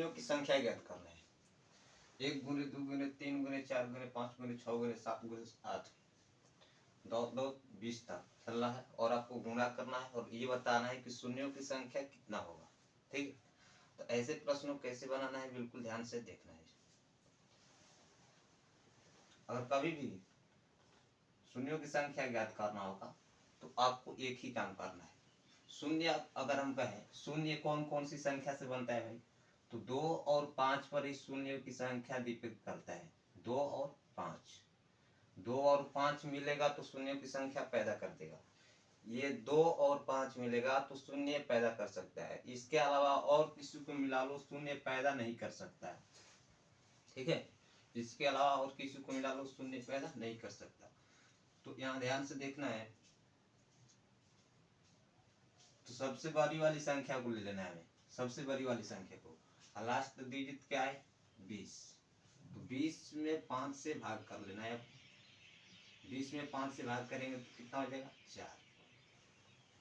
शून्यों की संख्या ज्ञात करना है। 1 गुने 2 गुने 3 गुने 4 गुने 5 गुने 6 गुने 7 गुने 8 दो 20 तक चलना है और आपको गुणा करना है और ये बताना है कि शून्यों की संख्या कितना होगा। ठीक है, तो ऐसे प्रश्नों कैसे बनाना है बिल्कुल ध्यान से देखना है। अगर कभी भी शून्यों की संख्या ज्ञात करना होगा तो आपको एक ही काम करना है। शून्य अगर हम कहें शून्य कौन कौन सी संख्या से बनता है भाई, तो 2 और 5 पर ही शून्य की संख्या दीपित करता है। 2 और 5, 2 और 5 मिलेगा तो शून्य की संख्या पैदा कर देगा। ये 2 और 5 मिलेगा तो शून्य पैदा कर सकता है। इसके अलावा और किसी को मिला लो शून्य पैदा नहीं कर सकता है। ठीक है, इसके अलावा और किसी को मिला लो शून्य पैदा नहीं कर सकता। तो यहाँ ध्यान से देखना है। तो सबसे बड़ी वाली संख्या को ले लेना है हमें, सबसे बड़ी वाली संख्या को। लास्ट डिजिट क्या है 20, तो 20 में 5 से भाग कर लेना है। 20 में 5 से भाग करेंगे तो कितना हो जाएगा 4।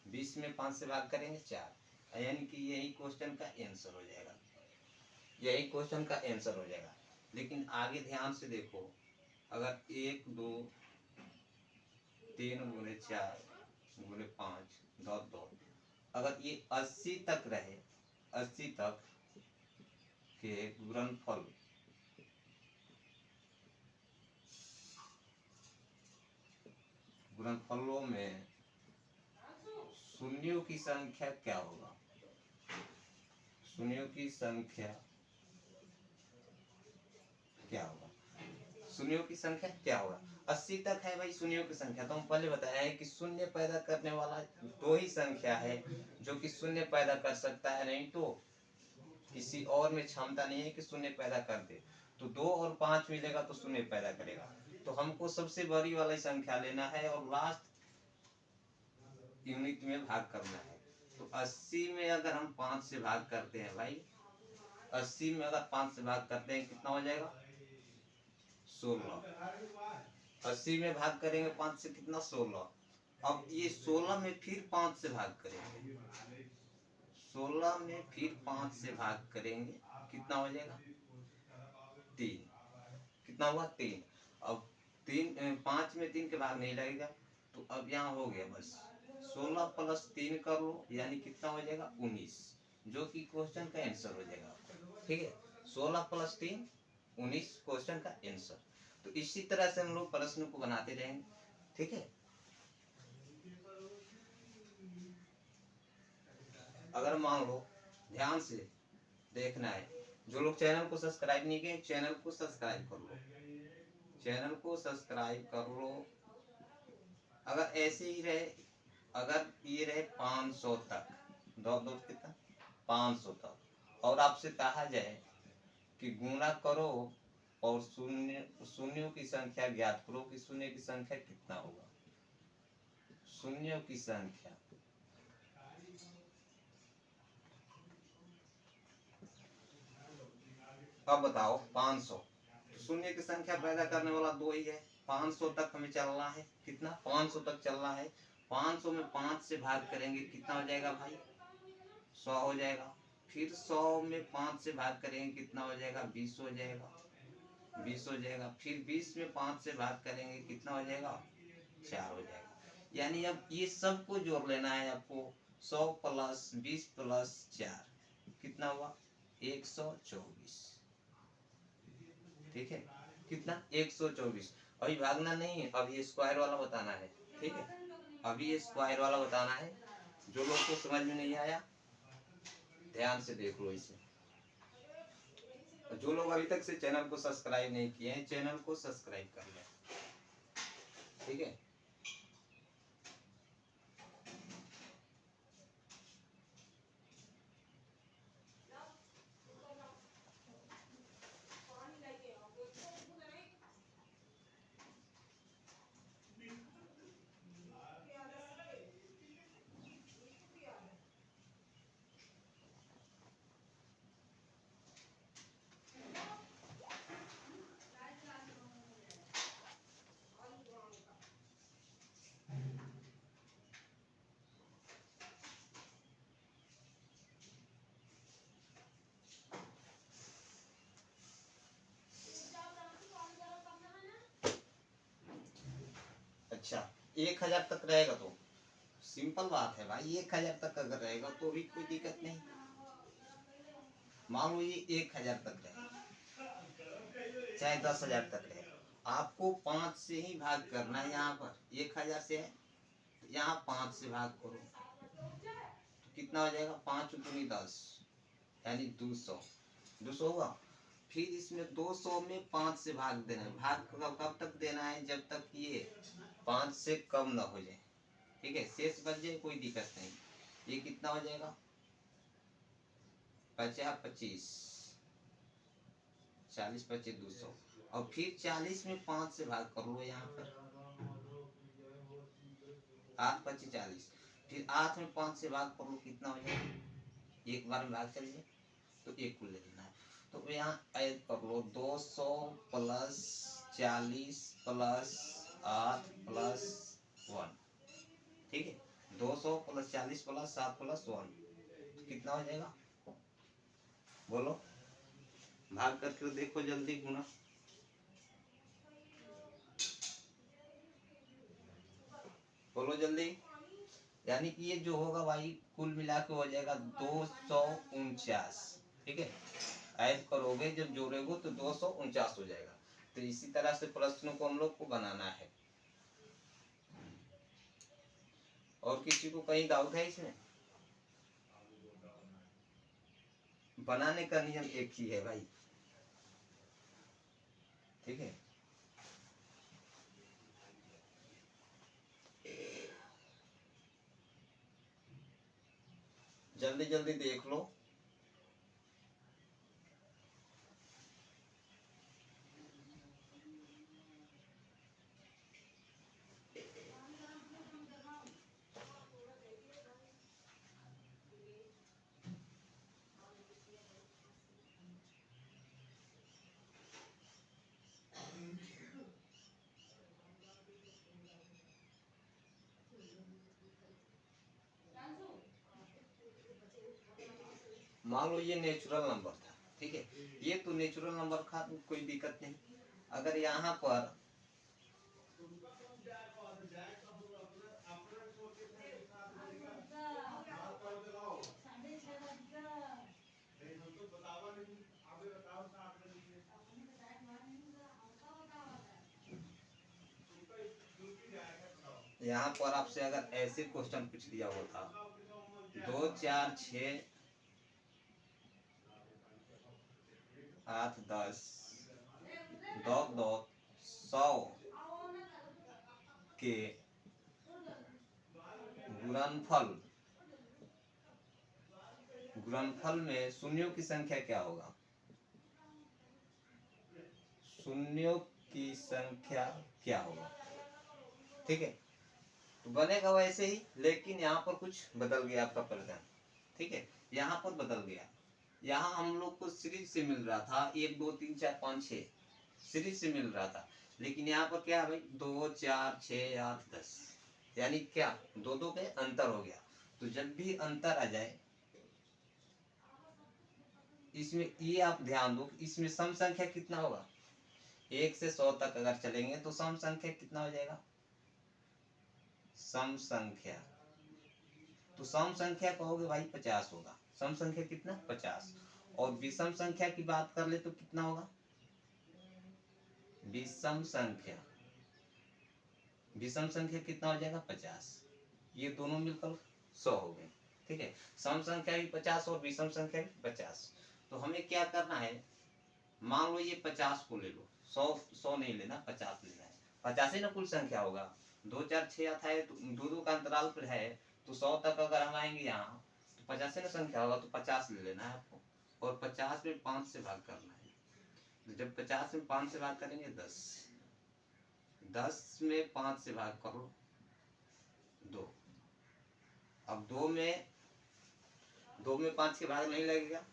20 में 5 से भाग करेंगे 4, यानी कि यही क्वेश्चन का आंसर हो जाएगा, यही क्वेश्चन का आंसर हो जाएगा। लेकिन आगे ध्यान से देखो, अगर 1 2 3 गुने 4 गुने 5 डॉट डॉट, अगर ये 80 तक रहे, 80 तक के गुणनफल गुणनफलों में शून्यों की संख्या क्या होगा, शून्यों की संख्या क्या होगा, शून्यों की संख्या क्या होगा। 80 तक है भाई शून्यों की संख्या, तो हम पहले बताया है कि शून्य पैदा करने वाला दो ही संख्या है जो कि शून्य पैदा कर सकता है, नहीं तो किसी और में क्षमता नहीं है कि शून्य पैदा कर दे। तो 2 और 5 मिलेगा तो शून्य पैदा करेगा। तो हमको सबसे बड़ी वाली संख्या लेना है और लास्ट यूनिट में भाग करना है। तो 80 में अगर हम 5 से भाग करते हैं भाई, 80 में अगर 5 से भाग करते हैं कितना हो जाएगा 16। 80 में भाग करेंगे 5 से कितना 16। अब ये 16 में फिर 5 से भाग करेंगे, 16 में फिर 5 से भाग करेंगे कितना हो जाएगा 3। कितना हुआ 3। अब 5 में 3 के भाग नहीं लगेगा, तो अब यहाँ हो गया बस 16 प्लस 3 कर लो, यानी कितना हो जाएगा 19, जो कि क्वेश्चन का आंसर हो जाएगा। ठीक है, 16 प्लस 3 19 क्वेश्चन का आंसर। तो इसी तरह से हम लोग प्रश्न को बनाते रहेंगे। ठीक है, अगर मान लो ध्यान से देखना है, जो लोग चैनल को सब्सक्राइब नहीं किए चैनल को सब्सक्राइब कर लो, चैनल को सब्सक्राइब कर लो। अगर ऐसे ही रहे, अगर ये रहे 500 तक, दो दो कितना 500 तक, और आपसे कहा जाए कि गुणा करो और शून्यों की संख्या ज्ञात करो कि शून्य की संख्या कितना होगा, शून्यों की संख्या। अब बताओ 500, शून्य की संख्या पैदा करने वाला दो ही है। 500 तक हमें चलना है, कितना 500 तक चलना है। 500 में 5 से भाग करेंगे कितना हो जाएगा भाई 100 हो जाएगा। फिर 100 में 5 से भाग करेंगे कितना हो जाएगा 20 हो जाएगा, 20 हो जाएगा। फिर 20 में 5 से भाग करेंगे कितना हो जाएगा 4 हो जाएगा। यानी अब ये सब को जोड़ लेना है आपको, 100 प्लस 20 प्लस 4 कितना हुआ 124। ठीक है, कितना 124। अभी भागना नहीं है, अभी ये स्क्वायर वाला बताना है। ठीक है, अभी ये स्क्वायर वाला बताना है। जो लोग को समझ में नहीं आया ध्यान से देख लो इसे। जो लोग अभी तक से चैनल को सब्सक्राइब नहीं किए हैं चैनल को सब्सक्राइब कर लें। ठीक है, 1000 तक रहेगा तो सिंपल बात है भाई, 1000 तक अगर रहेगा तो भी कोई दिक्कत नहीं। मान लो ये 1000 तक रहेगा, चाहे 10,000 तक रहेगा, आपको 5 से ही भाग करना है। यहाँ पर 1000 से है, तो यहाँ 5 से भाग करो तो कितना हो जाएगा, 5 दूनी 10 यानी 200। 200 हुआ। फिर इसमें 200 में 5 से भाग देना है। भाग कब तक देना है, जब तक ये 5 से कम ना हो जाए। ठीक है, शेष बच जाए कोई दिक्कत नहीं। ये कितना हो जाएगा, 50 25 40 25 200। और फिर 40 में 5 से भाग कर लो। यहाँ पर 8 25 40, फिर 8 में 5 से भाग कर लो, कितना हो जाएगा, एक बार में भाग चलिए तो एक को ले लेना है। तो यहाँ ऐड कर लो 200 प्लस 40 प्लस 8 प्लस 1। ठीक है, 200 प्लस 40 प्लस 7 प्लस 1 तो कितना हो जाएगा, बोलो, भाग करके देखो जल्दी गुना। बोलो जल्दी। यानी कि ये जो होगा भाई कुल मिला के हो जाएगा 249। ठीक है, ऐड करोगे जब जोड़ोगे तो 249 हो जाएगा। तो इसी तरह से प्रश्नों को हम लोग को बनाना है। और किसी को कहीं डाउट है इसमें? बनाने का नियम एक ही है भाई। ठीक है, जल्दी जल्दी देख लो। मान लो ये नेचुरल नंबर था। ठीक है, ये तो नेचुरल नंबर था, तो कोई दिक्कत नहीं। अगर यहाँ पर यहाँ पर आपसे अगर ऐसे क्वेश्चन पूछ दिया होता 2 4 6 8 10 2 2 100 के गुणनफल, गुणनफल में शून्यों की संख्या क्या होगा, शून्यों की संख्या क्या होगा। ठीक है, तो बनेगा वैसे ही, लेकिन यहाँ पर कुछ बदल गया आपका परिणाम। ठीक है, यहाँ पर बदल गया। यहाँ हम लोग को सीरीज से मिल रहा था 1 2 3 4 5 6 सीरीज से मिल रहा था, लेकिन यहाँ पर क्या है भाई 2 4 6 8 10, यानी क्या दो दो के अंतर हो गया। तो जब भी अंतर आ जाए इसमें, ये आप ध्यान दो, इसमें सम संख्या कितना होगा, 1 से 100 तक अगर चलेंगे तो सम संख्या कितना हो जाएगा, सम संख्या, तो सम संख्या कहोगे भाई 50 होगा। सम संख्या कितना 50। और विषम संख्या की बात कर ले तो कितना होगा, विषम संख्या, विषम संख्या कितना हो जाएगा 50। ये दोनों मिलकर 100 हो गए। ठीक है, सम संख्या भी 50 और विषम संख्या भी 50। तो हमें क्या करना है, मान लो ये 50 को ले लो, 100 नहीं लेना, 50 लेना है। 50 ही ना कुल संख्या होगा, 2 4 6 आता है तो दो दो का अंतराल पर है, तो 100 तक अगर हम आएंगे यहाँ तो 50 ही ना संख्या होगा, तो 50 ले लेना है आपको। और 50 में 5 से भाग करना है। तो जब 50 में 5 से भाग करेंगे 10, 10 में 5 से भाग करो 2। अब 2 में 5 के भाग नहीं लगेगा।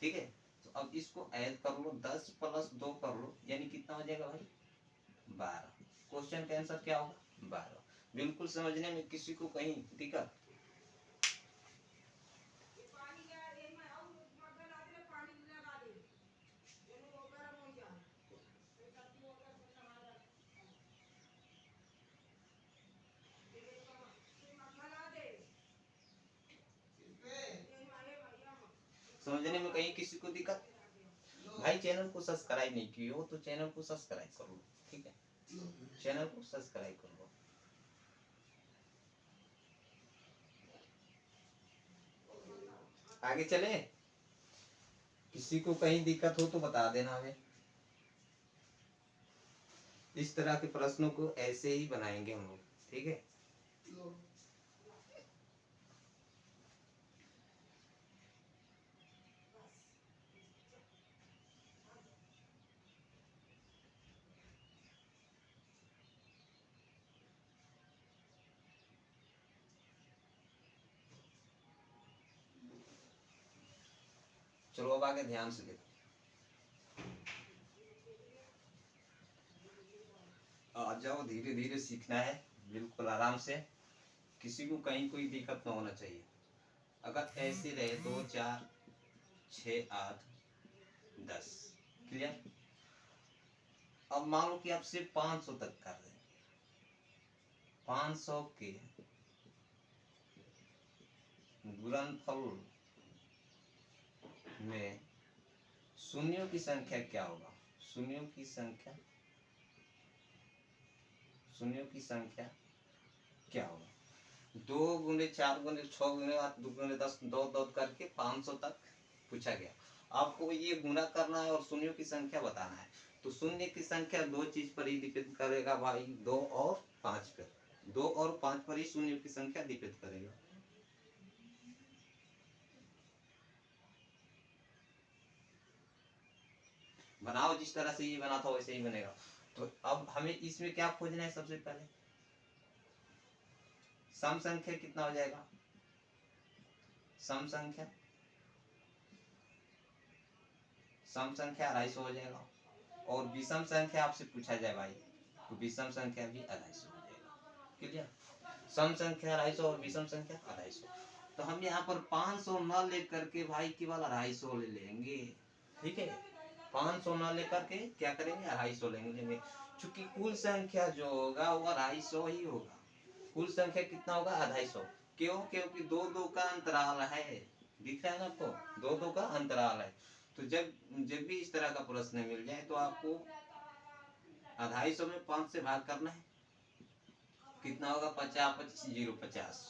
ठीक है, तो अब इसको ऐड कर लो, 10 प्लस 2 कर लो, यानी कितना हो जाएगा भाई 12। क्वेश्चन का आंसर क्या होगा 12। बिल्कुल समझने में किसी को कहीं दिक्कत? नहीं किसी को दिक्कत, भाई चैनल को सब्सक्राइब नहीं किए हो तो चैनल को सब्सक्राइब कर लो, ठीक है, चैनल को सब्सक्राइब कर लो। आगे चले, किसी को कहीं दिक्कत हो तो बता देना हमें। इस तरह के प्रश्नों को ऐसे ही बनाएंगे हम लोग, ठीक है। चलो अब आगे ध्यान से देखो, आ जाओ, धीरे धीरे सीखना है, बिल्कुल आराम से, किसी को कहीं कोई दिक्कत ना होना चाहिए। अगर ऐसे रहे 2 4 6 8 10, क्लियर। अब मान लो कि आप सिर्फ 500 तक कर रहे हैं, 500 के गुणनफल में शून्यों की संख्या क्या होगा, शून्यों की संख्या, शून्यों की संख्या क्या होगा। 2 गुने 4 गुने 6 गुने 8 2 गुने 10 दो दो करके 500 तक पूछा गया। आपको ये गुना करना है और शून्यों की संख्या बताना है। तो शून्य की संख्या दो चीज पर ही डिपेंड करेगा भाई, 2 और 5 पर, 2 और 5 पर ही शून्यों की संख्या डिपेंड करेगा। बनाओ जिस तरह से ये बना था वैसे ही बनेगा। तो अब हमें इसमें क्या खोजना है, सबसे पहले सम संख्या कितना हो जाएगा, सम संख्या, सम संख्या 250 हो जाएगा। और विषम संख्या आपसे पूछा जाए भाई तो विषम संख्या भी 250 हो जाएगा, क्लियर। सम संख्या 250 और विषम संख्या 250। तो हम यहाँ पर 500 न लेकर के भाई केवल 250 ले लेंगे, ठीक है। 500 न लेकर के क्या करेंगे, 250 लेंगे, चूंकि कुल संख्या जो होगा वो 250 ही होगा। कुल संख्या कितना होगा, 250। क्यों, क्योंकि 2 2 का अंतराल है, दिख रहा है ना आपको, 2 2 का अंतराल है। तो जब जब भी इस तरह का प्रश्न मिल जाए तो आपको 250 में 5 से भाग करना है, कितना होगा, 50 25 0 50।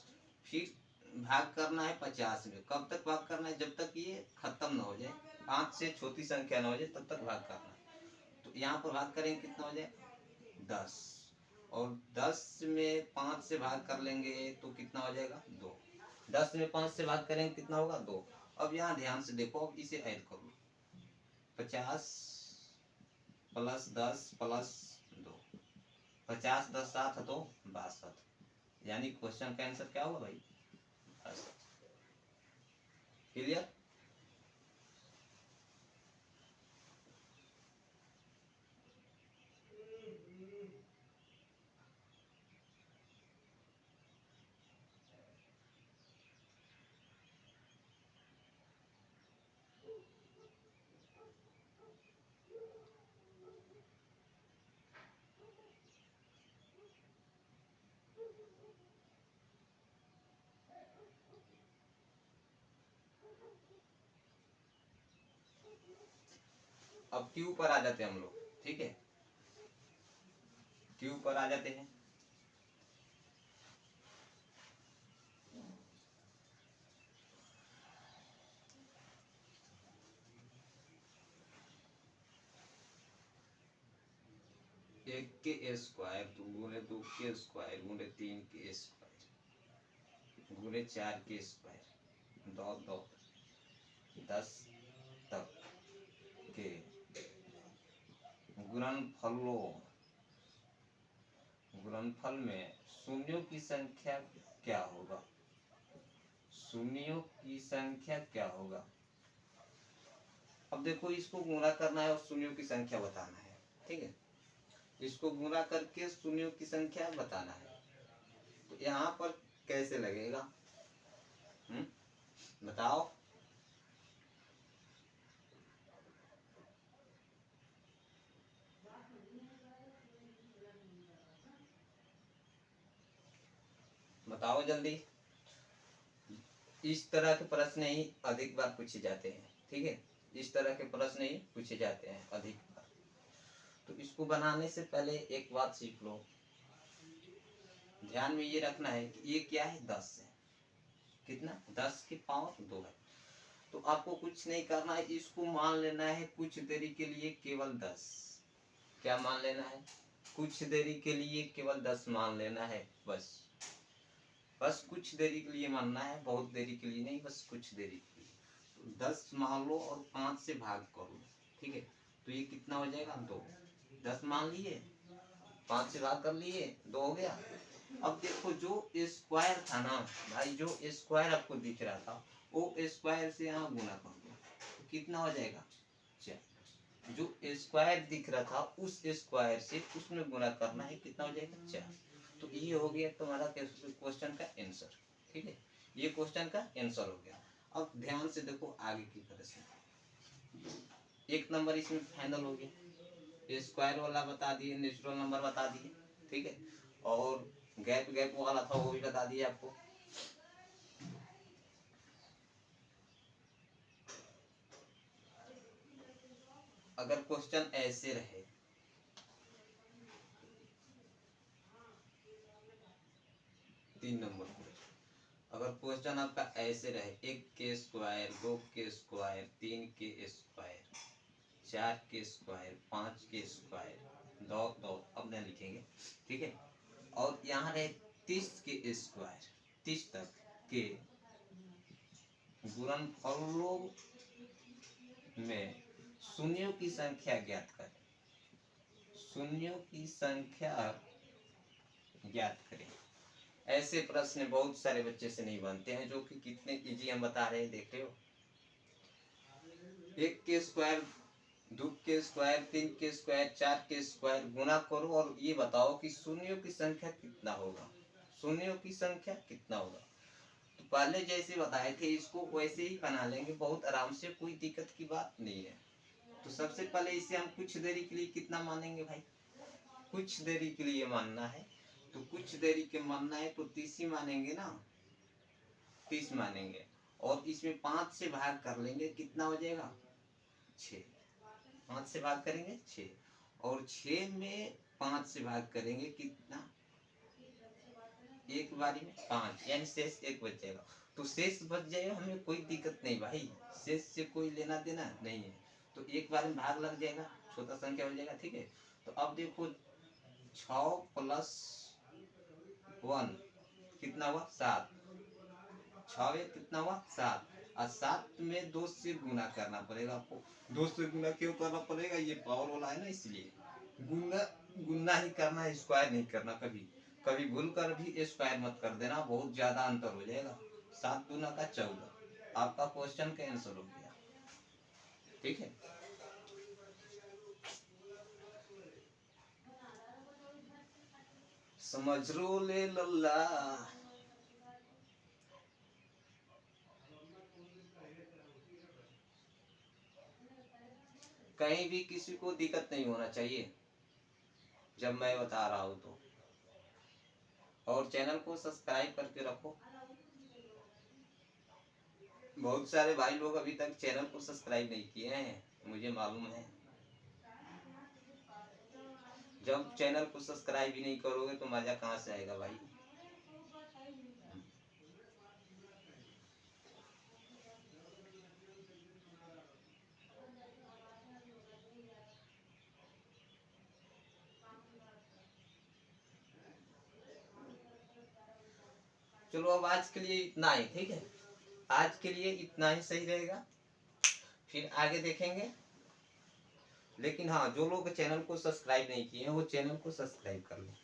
फिर भाग करना है 50 में, कब तक भाग करना है, जब तक ये खत्म ना हो जाए, 5 से छोटी संख्या ना हो जाए तब तक भाग करना है। तो यहाँ पर भाग करेंगे कितना हो जाए, 10, और 10 में 5 से भाग कर लेंगे तो कितना हो जाएगा, 2। 10 में 5 से भाग करेंगे कितना होगा, 2। अब यहाँ ध्यान से देखो, अब इसे ऐड कर लो, 50 प्लस 10 प्लस 2, 50 10 7 तो 62, यानी क्वेश्चन का आंसर क्या होगा भाई, 62, क्लियर। अब क्यू पर आ जाते हैं हम लोग, ठीक है, क्यू पर आ जाते हैं। एक के स्क्वायर, 2 गुने 2 के स्क्वायर गुने 3 के स्क्वायर गुने 4 के स्क्वायर, 2 2 10 तक के गुणनफलों, गुणनफल में शून्यों की संख्या क्या होगा, शून्यों की संख्या क्या होगा। अब देखो, इसको गुणा करना है और शून्यों की संख्या बताना है, ठीक है, इसको गुणा करके शून्यों की संख्या बताना है। तो यहाँ पर कैसे लगेगा, बताओ। बताओ जल्दी, इस तरह के प्रश्न ही अधिक बार पूछे जाते हैं, ठीक है। इस तरह के प्रश्न ही पूछे जाते हैं अधिक बार। तो इसको बनाने से पहले एक बात सीख लो, ध्यान में ये रखना है कि ये क्या है, 10 है, कितना, 10 के पावर 2 है। तो आपको कुछ नहीं करना है, इसको मान लेना है कुछ देरी के लिए केवल 10। क्या मान लेना है, कुछ देरी के लिए केवल 10 मान लेना है, बस कुछ देरी के लिए मानना है, बहुत देरी के लिए नहीं, बस कुछ देरी के लिए। तो 10 मान लो और 5 से भाग करो, ठीक है। तो ये कितना हो जाएगा, 2। 10 मान लिए, 5 से भाग कर लिए, 2 हो गया। अब देखो जो स्क्वायर था ना भाई, जो स्क्वायर आपको दिख रहा था, वो स्क्वायर से यहाँ गुना कर दो, तो कितना हो जाएगा, 4। जो स्क्वायर दिख रहा था उस स्क्वायर से उसमें गुना करना है, कितना हो जाएगा, 4। तो ये हो गया तुम्हारा क्वेश्चन का आंसर, ठीक है। ये क्वेश्चन का आंसर हो गया। अब ध्यान से देखो आगे की प्रश्न। 1 नंबर इसमें फाइनल हो गया, स्क्वायर वाला बता दिए, नेचुरल नंबर बता दिए, ठीक है। और गैप वाला था वो भी बता दिया आपको। अगर क्वेश्चन ऐसे रहे, तीन नंबर अगर क्वेश्चन आपका ऐसे रहे, 1 के स्क्वायर, 2 के स्क्वायर, 3 के स्क्वायर, 4 के स्क्वायर, 5 के स्क्वायर, दो अब नहीं लिखेंगे, ठीक है। और यहाँ रहे 30 के स्क्वायर, 30 तक के गुणनफलों में शून्यों की संख्या ज्ञात करें। शून्यों की संख्या ज्ञात करें। ऐसे प्रश्न बहुत सारे बच्चे से नहीं बनते हैं, जो कि कितने इजी हम बता रहे हैं, देख रहे हो। 1 के स्क्वायर, 2 के स्क्वायर, 3 के स्क्वायर, 4 के स्क्वायर गुना करो और ये बताओ कि शून्यों की संख्या कितना होगा, शून्यों की संख्या कितना होगा। तो पहले जैसे बताए थे इसको वैसे ही बना लेंगे, बहुत आराम से, कोई दिक्कत की बात नहीं है। तो सबसे पहले इसे हम कुछ देरी के लिए कितना मानेंगे भाई, कुछ देरी के लिए मानना है। तो कुछ देरी के मानना है तो 30 ही मानेंगे ना, 30 मानेंगे। और इसमें 5 से भाग कर लेंगे, कितना हो जाएगा, 6। 5 से भाग करेंगे 6, और 6 में 5 से भाग करेंगे कितना, एक बारी में 5, यानी शेष 1 बच जाएगा। तो शेष बच जाएगा, हमें कोई दिक्कत नहीं भाई, शेष से कोई लेना देना नहीं है। तो एक बार में भाग लग जाएगा, छोटा संख्या हो जाएगा, ठीक है। तो अब देखो 6 प्लस 1 कितना हुआ, 7। 6 कितना हुआ, 7। और 7 में 2 से गुना करना पड़ेगा आपको। 2 से गुना क्यों करना पड़ेगा, ये पावर वाला है ना, इसलिए गुना ही करना है, स्क्वायर नहीं करना। कभी कभी भूल कर भी स्क्वायर मत कर देना, बहुत ज्यादा अंतर हो जाएगा। 7 गुना का 14, आपका क्वेश्चन का आंसर हो गया, ठीक है। समझ लो ले लल्ला। कहीं भी किसी को दिक्कत नहीं होना चाहिए जब मैं बता रहा हूं तो। और चैनल को सब्सक्राइब करके रखो। बहुत सारे भाई लोग अभी तक चैनल को सब्सक्राइब नहीं किए हैं, मुझे मालूम है। जब चैनल को सब्सक्राइब ही नहीं करोगे तो मजा कहाँ से आएगा भाई। चलो अब आज के लिए इतना ही, ठीक है। आज के लिए इतना ही सही रहेगा, फिर आगे देखेंगे। लेकिन हाँ, जो लोग चैनल को सब्सक्राइब नहीं किए हैं वो चैनल को सब्सक्राइब कर लें।